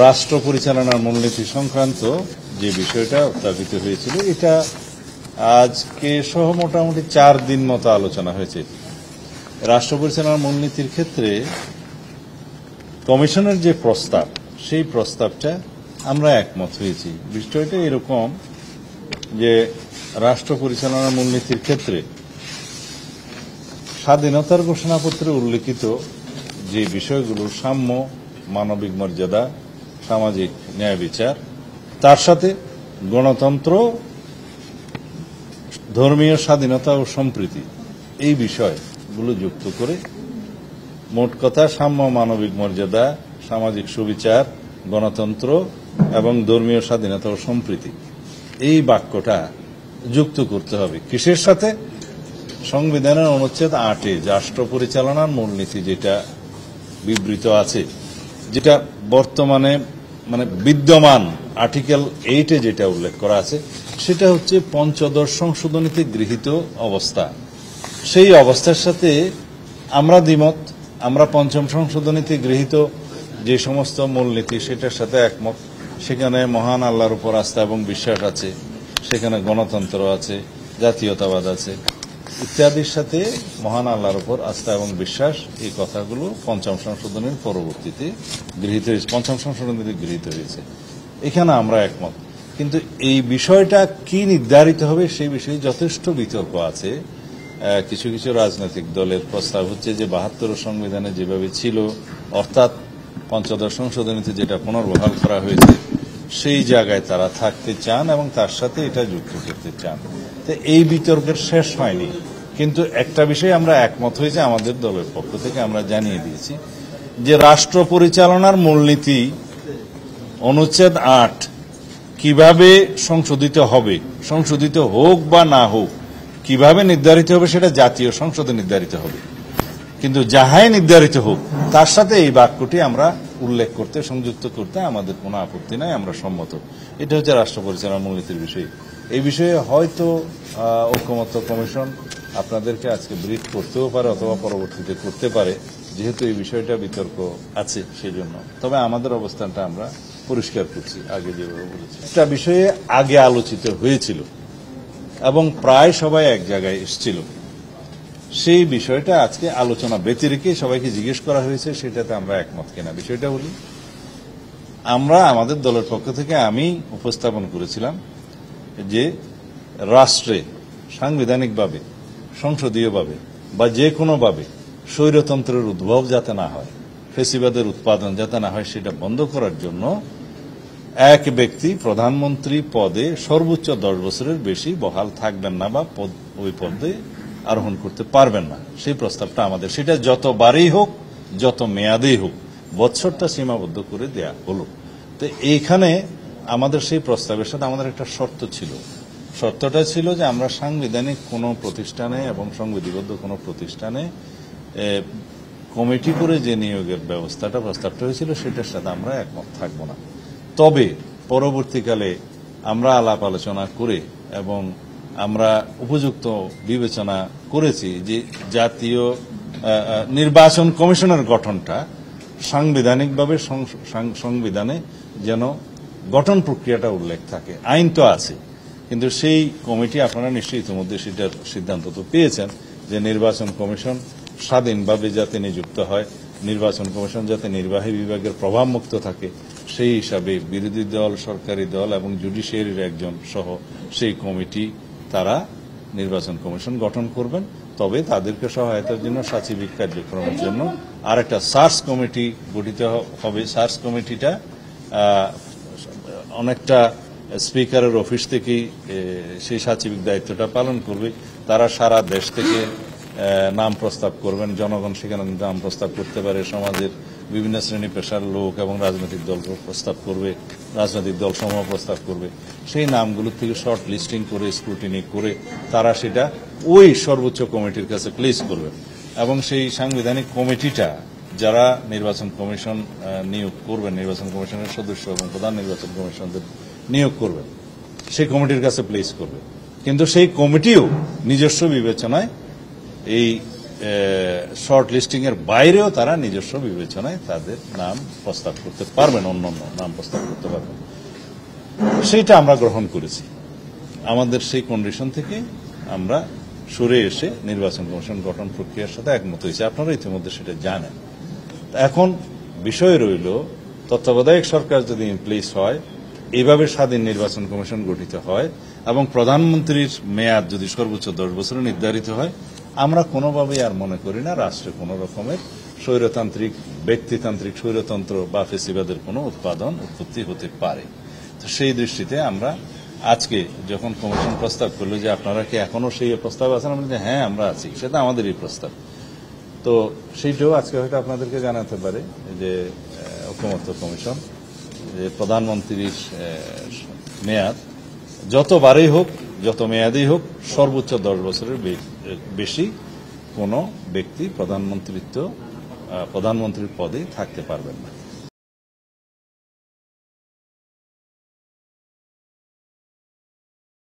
রাষ্ট্র পরিচালনার মূলনীতি সংক্রান্ত যে বিষয়টা উত্থাপিত হয়েছিল, এটা আজকে সহ মোটামুটি 4 দিন মতো আলোচনা হয়েছে। রাষ্ট্র পরিচালনার মূলনীতির ক্ষেত্রে কমিশনের যে প্রস্তাব, সেই প্রস্তাবটা আমরা একমত হয়েছি। বিষয়টা এরকম যে রাষ্ট্র পরিচালনার মূলনীতির ক্ষেত্রে স্বাধীনতার ঘোষণাপত্রে উল্লেখিত যে বিষয়গুলো, সাম্য, মানবিক মর্যাদা, সামাজিক ন্যায় বিচার, তার সাথে গণতন্ত্র, ধর্মীয় স্বাধীনতা ও সম্প্রীতি, এই বিষয়গুলো যুক্ত করে মোট কথা সাম্য, মানবিক মর্যাদা, সামাজিক সুবিচার, গণতন্ত্র এবং ধর্মীয় স্বাধীনতা ও সম্প্রীতি, এই বাক্যটা যুক্ত করতে হবে। কিসের সাথে? সংবিধানের অনুচ্ছেদ 8-এ রাষ্ট্র পরিচালনার মূলনীতি যেটা বিবৃত আছে, যেটা বর্তমানে বিদ্যমান আর্টিকেল 8-এ যেটা উল্লেখ করা আছে, সেটা হচ্ছে পঞ্চদশ সংশোধনীতে গৃহীত অবস্থা। সেই অবস্থার সাথে আমরা দ্বিমত। আমরা পঞ্চম সংশোধনীতে গৃহীত যে সমস্ত মূলনীতি, সেটার সাথে একমত। সেখানে মহান আল্লাহর উপর আস্থা এবং বিশ্বাস আছে, সেখানে গণতন্ত্র আছে, জাতীয়তাবাদ আছে ইত্যাদির সাথে মহান আল্লাহর উপর আস্থা এবং বিশ্বাস, এই কথাগুলো পঞ্চম সংশোধনীর পরবর্তীতে গৃহীত হয়েছে, পঞ্চম সংশোধনীতে গৃহীত হয়েছে। এখানে আমরা একমত। কিন্তু এই বিষয়টা কি নির্ধারিত হবে, সেই বিষয়ে যথেষ্ট বিতর্ক আছে। কিছু কিছু রাজনৈতিক দলের প্রস্তাব হচ্ছে যে 72 সংবিধানে যেভাবে ছিল, অর্থাৎ পঞ্চদশ সংশোধনীতে যেটা পুনর্বহাল করা হয়েছে, সেই জায়গায় তারা থাকতে চান এবং তার সাথে এটা যুক্ত করতে চান। তো এই বিতর্কের শেষ হয়নি। কিন্তু একটা বিষয়ে আমরা একমত হয়েছে, আমাদের দলের পক্ষ থেকে আমরা জানিয়ে দিয়েছি যে রাষ্ট্র পরিচালনার মূলনীতি অনুচ্ছেদ 8 কিভাবে সংশোধিত হবে, সংশোধিত হোক বা না হোক, কিভাবে নির্ধারিত হবে সেটা জাতীয় সংসদে নির্ধারিত হবে। কিন্তু যাহাই নির্ধারিত হোক, তার সাথে এই বাক্যটি আমরা উল্লেখ করতে, সংযুক্ত করতে আমাদের কোনো আপত্তি নাই, আমরা সম্মত। এটা হচ্ছে রাষ্ট্র পরিচালনার মূলনীতির বিষয়। এই বিষয়ে হয়তো ঐকমত্য কমিশন আপনাদেরকে আজকে ব্রিফ করতেও পারে অথবা পরবর্তীতে করতে পারে, যেহেতু এই বিষয়টা বিতর্ক আছে সেই জন্য। তবে আমাদের অবস্থানটা আমরা পরিষ্কার করছি, আগে যেভাবে বলেছি। একটা বিষয়ে আগে আলোচিত হয়েছিল এবং প্রায় সবাই এক জায়গায় এসেছিল, সেই বিষয়টা আজকে আলোচনা ব্যতি রেখে সবাইকে জিজ্ঞেস করা হয়েছে, সেটাতে আমরা একমত কিনা। বিষয়টা হল, আমরা আমাদের দলের পক্ষ থেকে আমি উপস্থাপন করেছিলাম যে রাষ্ট্রে সাংবিধানিকভাবে, সংসদীয়ভাবে বা যে কোনোভাবে স্বৈরতন্ত্রের উদ্ভব যাতে না হয়, ফেসিবাদের উৎপাদন যাতে না হয়, সেটা বন্ধ করার জন্য এক ব্যক্তি প্রধানমন্ত্রী পদে সর্বোচ্চ 10 বছরের বেশি বহাল থাকবেন না বা ওই পদে আরোহণ করতে পারবেন না। সেই প্রস্তাবটা আমাদের, সেটা যতবারই হোক, যত মেয়াদেই হোক, বছরটা সীমাবদ্ধ করে দেয়া হলো। তো এইখানে আমাদের সেই প্রস্তাবের সাথে আমাদের একটা শর্ত ছিল। শর্তটা ছিল যে আমরা সাংবিধানিক কোনো প্রতিষ্ঠানে এবং সংবিধিবদ্ধ কোনো প্রতিষ্ঠানে কমিটি করে যে নিয়োগের ব্যবস্থাটা, প্রস্তাবটা হয়েছিল, সেটার সাথে আমরা একমত থাকব না। তবে পরবর্তীকালে আমরা আলাপ আলোচনা করে এবং আমরা উপযুক্ত বিবেচনা করেছি যে জাতীয় নির্বাচন কমিশনের গঠনটা সাংবিধানিকভাবে সংবিধানে যেন গঠন প্রক্রিয়াটা উল্লেখ থাকে। আইন তো আছে, কিন্তু সেই কমিটি, আপনারা নিশ্চয়ই ইতিমধ্যে সেটার সিদ্ধান্ত তো পেয়েছেন যে নির্বাচন কমিশন স্বাধীনভাবে যাতে নিযুক্ত হয়, নির্বাচন কমিশন যাতে নির্বাহী বিভাগের প্রভাবমুক্ত থাকে, সেই হিসাবে বিরোধী দল, সরকারি দল এবং জুডিশিয়ারির একজন সহ সেই কমিটি, তারা নির্বাচন কমিশন গঠন করবেন। তবে তাদেরকে সহায়তার জন্য, সাচিবিক কার্যক্রমের জন্য আর একটা সার্চ কমিটি গঠিত হবে। সার্চ কমিটিটা অনেকটা স্পিকারের অফিস থেকেই সেই সাচিবিক দায়িত্বটা পালন করবে। তারা সারা দেশ থেকে নাম প্রস্তাব করবেন, জনগণ সেখানে নাম প্রস্তাব করতে পারে, সমাজের বিভিন্ন শ্রেণী পেশার লোক এবং রাজনৈতিক দল প্রস্তাব করবে, রাজনৈতিক দল সমূহ প্রস্তাব করবে। সেই নামগুলোর থেকে শর্ট লিস্টিং করে, স্ক্রুটিনি করে তারা সেটা ওই সর্বোচ্চ কমিটির কাছে প্লেস করবে এবং সেই সাংবিধানিক কমিটিটা যারা নির্বাচন কমিশন নিয়োগ করবেন, নির্বাচন কমিশনের সদস্য এবং প্রধান নির্বাচন কমিশনদের নিয়োগ করবেন, সেই কমিটির কাছে প্লেস করবে। কিন্তু সেই কমিটিও নিজস্ব বিবেচনায় এই শর্ট লিস্টিং এর বাইরেও তারা নিজস্ব বিবেচনায় তাদের নাম প্রস্তাব করতে পারবেন, অন্যান্য নাম প্রস্তাব করতে পারবেন। সেইটা আমরা গ্রহণ করেছি। আমাদের সেই কন্ডিশন থেকে আমরা সরে এসে নির্বাচন কমিশন গঠন প্রক্রিয়ার সাথে একমত হয়েছে। আপনারা ইতিমধ্যে সেটা জানেন। এখন বিষয় রইল, তত্ত্বাবধায়ক সরকার যদি ইনপ্লেস হয়, এইভাবে স্বাধীন নির্বাচন কমিশন গঠিত হয় এবং প্রধানমন্ত্রীর মেয়াদ যদি সর্বোচ্চ 10 বছরে নির্ধারিত হয়, আমরা কোনোভাবেই আর মনে করি না রাষ্ট্রে কোনো রকমের স্বৈরতান্ত্রিক, ব্যক্তিতান্ত্রিক স্বৈরতন্ত্র বা ফেসিবাদের কোনো উৎপত্তি হতে পারে। তো সেই দৃষ্টিতে আমরা আজকে যখন কমিশন প্রস্তাব করলো যে আপনারা কি এখনো সেই প্রস্তাব আছেন, আমরা বলি হ্যাঁ আমরা আছি, সেটা আমাদেরই প্রস্তাব। তো সেইটাও আজকে হয়তো আপনাদেরকে জানাতে পারে যে ঐকমত্য কমিশন, যে প্রধানমন্ত্রীর মেয়াদ যতবারই হোক, যত মেয়াদেই হোক, সর্বোচ্চ 10 বছরের বেশি কোনো ব্যক্তি প্রধানমন্ত্রীর পদে থাকতে পারবেন না।